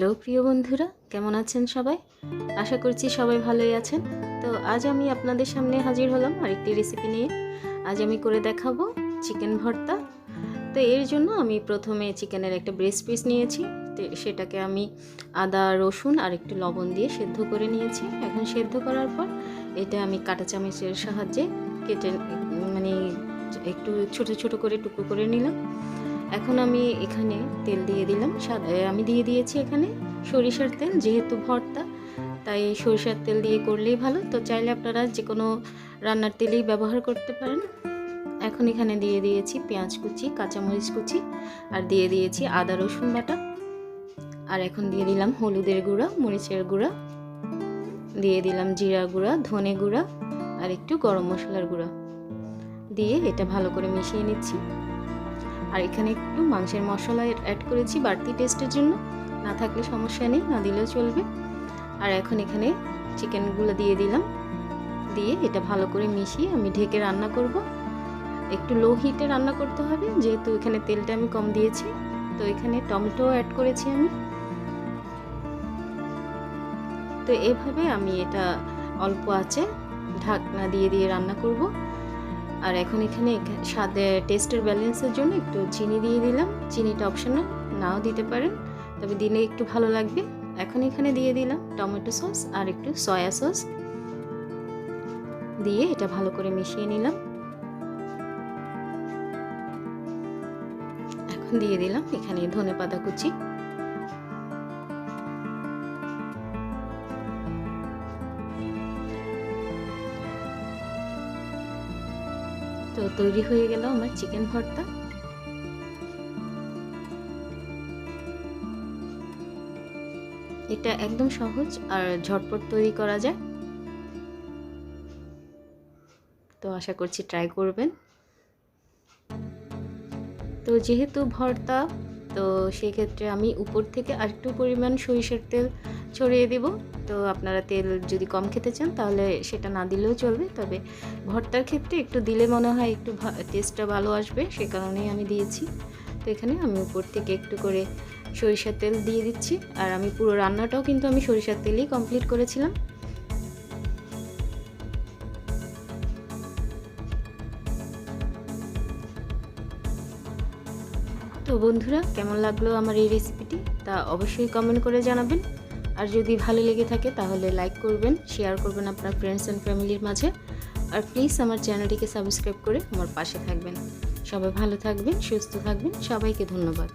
Hello প্রিয় বন্ধুরা, কেমন আছেন সবাই? আশা করছি সবাই ভালোই আছেন। তো আজ আমি আপনাদের সামনে হাজির হলাম আরেকটি রেসিপি নিয়ে। আজ আমি করে দেখাবো চিকেন ভর্তা। তো এর জন্য আমি প্রথমে চিকেনের একটা ব্রেস্ট পিস নিয়েছি। তো সেটাকে আমি আদা রসুন আর একটু লবণ দিয়ে সেদ্ধ করে নিয়েছি। এখন সেদ্ধ করার পর এটা আমি কাঁটা চামচের সাহায্যে কেটে মানে একটু ছোট ছোট করে টুকরো করে নিলাম। এখন আমি এখানে তেল দিয়ে দিলাম। আমি দিয়ে দিয়েছি এখানে সরিষার তেল, যেহেতু ভর্তা তাই সরিষার তেল দিয়ে করলেই ভালো। তো চাইলে আপনারা যে কোনো রান্নার তেলেই ব্যবহার করতে পারেন। এখন এখানে দিয়ে দিয়েছি পেঁয়াজ কুচি, কাঁচামরিচ কুচি, আর দিয়ে দিয়েছি আদা রসুন বাটা। আর এখন দিয়ে দিলাম হলুদের গুঁড়া, মরিচের গুঁড়া, দিয়ে দিলাম জিরা গুঁড়া, ধনে গুঁড়া আর একটু গরম মশলার গুঁড়া দিয়ে এটা ভালো করে মিশিয়ে নিচ্ছি। আর এখানে একটু মাংসের মশলা অ্যাড করেছি বাড়তি টেস্টের জন্য, না থাকলে সমস্যা নেই, না দিলেও চলবে। আর এখন এখানে চিকেনগুলো দিয়ে দিলাম, দিয়ে এটা ভালো করে মিশিয়ে আমি ঢেকে রান্না করব। একটু লো হিটে রান্না করতে হবে, যেহেতু এখানে তেলটা আমি কম দিয়েছি। তো এখানে টমেটো অ্যাড করেছি আমি। তো এভাবে আমি এটা অল্প আঁচে ঢাকনা দিয়ে দিয়ে রান্না করব। আর এখন এখানে স্বাদে টেস্টের ব্যালেন্সের জন্য একটু চিনি দিয়ে দিলাম। চিনিটা অপশনাল, নাও দিতে পারেন, তবে দিলে একটু ভালো লাগবে। এখন এখানে দিয়ে দিলাম টমেটো সস আর একটু সয়া সস দিয়ে এটা ভালো করে মিশিয়ে নিলাম। এখন দিয়ে দিলাম এখানে ধনেপাতা কুচি। তো তৈরি হয়ে গেল আমার চিকেন ভর্তা। এটা একদম সহজ আর ঝটপট তৈরি করা যায়। তো আশা করছি ট্রাই করবেন। তো যেহেতু ভর্তা, তো সেই ক্ষেত্রে আমি উপর থেকে আরেকটু পরিমাণ সরিষার তেল ছড়িয়ে দেব। তো আপনারা তেল যদি কম খেতে চান তাহলে সেটা না দিলেও চলবে, তবে ভর্তার ক্ষেত্রে একটু দিলে মনে হয় একটু টেস্টটা ভালো আসবে, সে কারণেই আমি দিয়েছি। তো এখানে আমি উপর থেকে একটু করে সরিষার তেল দিয়ে দিচ্ছি। আর আমি পুরো রান্নাটাও কিন্তু আমি সরিষার তেলেই কমপ্লিট করেছিলাম। তো বন্ধুরা, কেমন লাগলো আমার এই রেসিপিটি তা অবশ্যই কমেন্ট করে জানাবেন। আর যদি ভালো লেগে থাকে তাহলে লাইক করবেন, শেয়ার করবেন আপনার ফ্রেন্ডস অ্যান্ড ফ্যামিলির মাঝে। আর প্লিজ আমার চ্যানেলটিকে সাবস্ক্রাইব করে আমার পাশে থাকবেন। সবাই ভালো থাকবেন, সুস্থ থাকবেন। সবাইকে ধন্যবাদ।